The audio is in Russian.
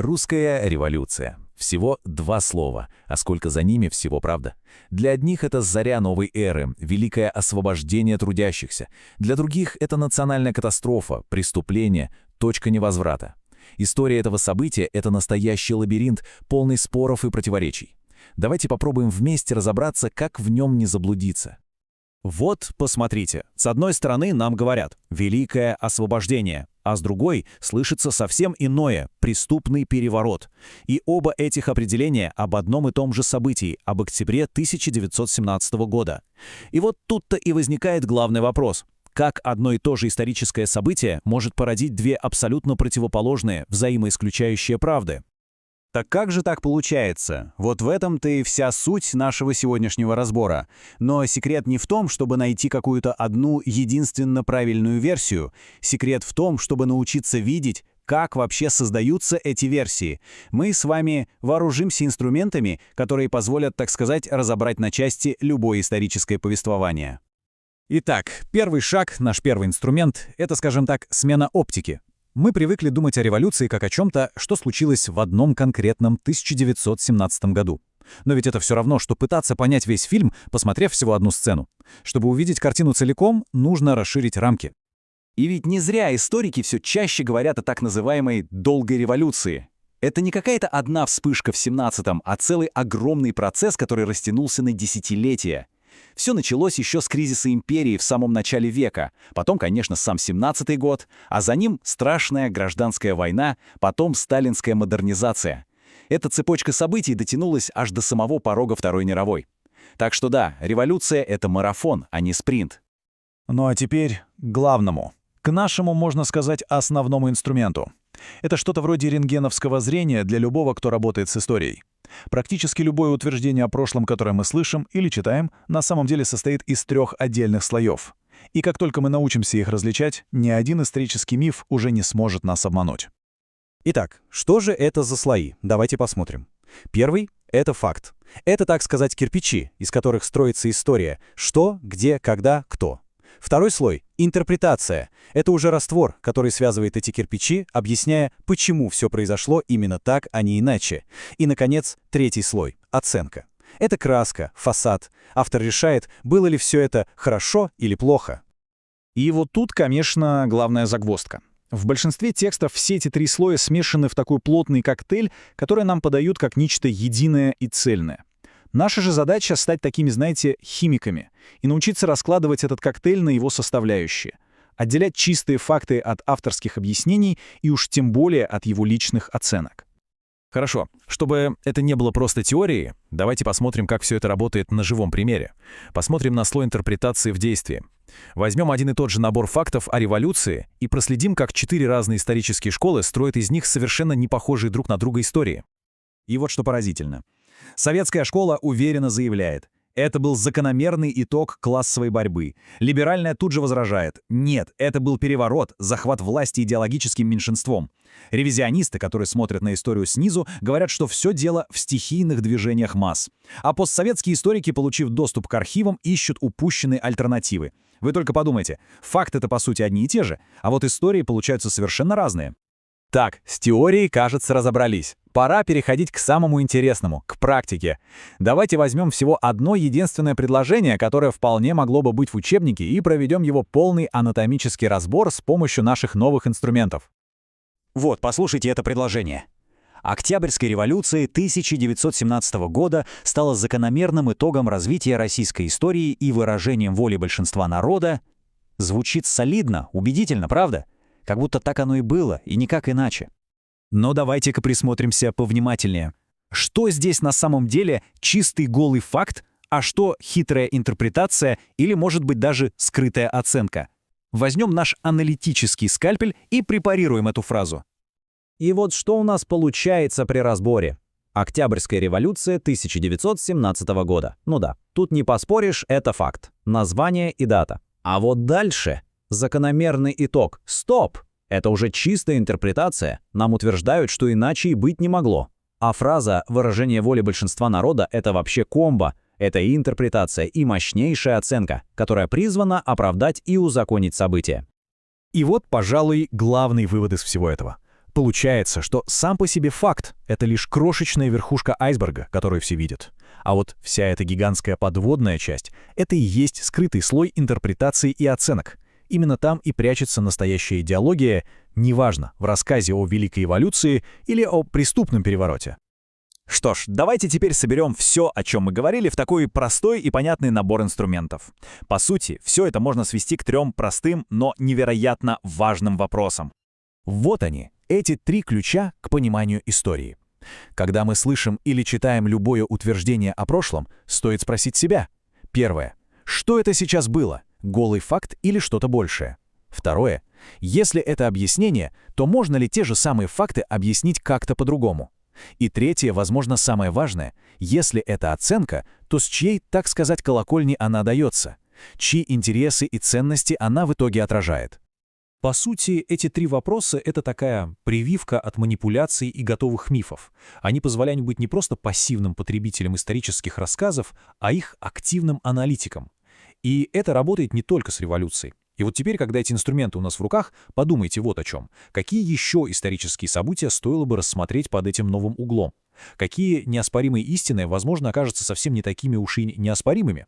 Русская революция. Всего два слова, а сколько за ними всего правда. Для одних это заря новой эры, великое освобождение трудящихся. Для других это национальная катастрофа, преступление, точка невозврата. История этого события — это настоящий лабиринт, полный споров и противоречий. Давайте попробуем вместе разобраться, как в нем не заблудиться. Вот, посмотрите, с одной стороны нам говорят «великое освобождение», а с другой слышится совсем иное – преступный переворот. И оба этих определения об одном и том же событии, об октябре 1917 года. И вот тут-то и возникает главный вопрос. Как одно и то же историческое событие может породить две абсолютно противоположные, взаимоисключающие правды? Так как же так получается? Вот в этом-то и вся суть нашего сегодняшнего разбора. Но секрет не в том, чтобы найти какую-то одну единственно правильную версию. Секрет в том, чтобы научиться видеть, как вообще создаются эти версии. Мы с вами вооружимся инструментами, которые позволят, так сказать, разобрать на части любое историческое повествование. Итак, первый шаг, наш первый инструмент — это, скажем так, смена оптики. Мы привыкли думать о революции как о чем-то, что случилось в одном конкретном 1917 году. Но ведь это все равно, что пытаться понять весь фильм, посмотрев всего одну сцену. Чтобы увидеть картину целиком, нужно расширить рамки. И ведь не зря историки все чаще говорят о так называемой «долгой революции». Это не какая-то одна вспышка в 17-м, а целый огромный процесс, который растянулся на десятилетия. Все началось еще с кризиса империи в самом начале века, потом, конечно, сам 17-й год, а за ним страшная гражданская война, потом сталинская модернизация. Эта цепочка событий дотянулась аж до самого порога Второй мировой. Так что да, революция — это марафон, а не спринт. Ну а теперь к главному, к нашему, можно сказать, основному инструменту. Это что-то вроде рентгеновского зрения для любого, кто работает с историей. Практически любое утверждение о прошлом, которое мы слышим или читаем, на самом деле состоит из трех отдельных слоев. И как только мы научимся их различать, ни один исторический миф уже не сможет нас обмануть. Итак, что же это за слои? Давайте посмотрим. Первый — это факт. Это, так сказать, кирпичи, из которых строится история. Что, где, когда, кто. Второй слой — интерпретация. Это уже раствор, который связывает эти кирпичи, объясняя, почему все произошло именно так, а не иначе. И, наконец, третий слой — оценка. Это краска, фасад. Автор решает, было ли все это хорошо или плохо. И вот тут, конечно, главная загвоздка. В большинстве текстов все эти три слоя смешаны в такой плотный коктейль, который нам подают как нечто единое и цельное. Наша же задача — стать такими, знаете, химиками и научиться раскладывать этот коктейль на его составляющие, отделять чистые факты от авторских объяснений и уж тем более от его личных оценок. Хорошо, чтобы это не было просто теорией, давайте посмотрим, как все это работает на живом примере. Посмотрим на слой интерпретации в действии. Возьмем один и тот же набор фактов о революции и проследим, как 4 разные исторические школы строят из них совершенно не похожие друг на друга истории. И вот что поразительно. Советская школа уверенно заявляет, это был закономерный итог классовой борьбы. Либеральная тут же возражает, нет, это был переворот, захват власти идеологическим меньшинством. Ревизионисты, которые смотрят на историю снизу, говорят, что все дело в стихийных движениях масс. А постсоветские историки, получив доступ к архивам, ищут упущенные альтернативы. Вы только подумайте, факты-то по сути одни и те же, а вот истории получаются совершенно разные. Так, с теорией, кажется, разобрались. Пора переходить к самому интересному, к практике. Давайте возьмем всего одно единственное предложение, которое вполне могло бы быть в учебнике, и проведем его полный анатомический разбор с помощью наших новых инструментов. Вот, послушайте это предложение. Октябрьская революция 1917 года стала закономерным итогом развития российской истории и выражением воли большинства народа. Звучит солидно, убедительно, правда? Как будто так оно и было, и никак иначе. Но давайте-ка присмотримся повнимательнее. Что здесь на самом деле чистый голый факт, а что хитрая интерпретация или, может быть, даже скрытая оценка? Возьмем наш аналитический скальпель и препарируем эту фразу. И вот что у нас получается при разборе. Октябрьская революция 1917 года. Ну да, тут не поспоришь, это факт. Название и дата. А вот дальше закономерный итог. Стоп! Это уже чистая интерпретация. Нам утверждают, что иначе и быть не могло. А фраза «выражение воли большинства народа» — это вообще комбо. Это и интерпретация, и мощнейшая оценка, которая призвана оправдать и узаконить события. И вот, пожалуй, главный вывод из всего этого. Получается, что сам по себе факт — это лишь крошечная верхушка айсберга, которую все видят. А вот вся эта гигантская подводная часть — это и есть скрытый слой интерпретаций и оценок. Именно там и прячется настоящая идеология, неважно, в рассказе о великой эволюции или о преступном перевороте. Что ж, давайте теперь соберем все, о чем мы говорили, в такой простой и понятный набор инструментов. По сути, все это можно свести к 3 простым, но невероятно важным вопросам. Вот они, эти 3 ключа к пониманию истории. Когда мы слышим или читаем любое утверждение о прошлом, стоит спросить себя. Первое. Что это сейчас было? Голый факт или что-то большее? Второе. Если это объяснение, то можно ли те же самые факты объяснить как-то по-другому? И третье, возможно, самое важное. Если это оценка, то с чьей, так сказать, колокольни она дается? Чьи интересы и ценности она в итоге отражает? По сути, эти 3 вопроса — это такая прививка от манипуляций и готовых мифов. Они позволяют быть не просто пассивным потребителем исторических рассказов, а их активным аналитиком. И это работает не только с революцией. И вот теперь, когда эти инструменты у нас в руках, подумайте вот о чем. Какие еще исторические события стоило бы рассмотреть под этим новым углом? Какие неоспоримые истины, возможно, окажутся совсем не такими уж и неоспоримыми?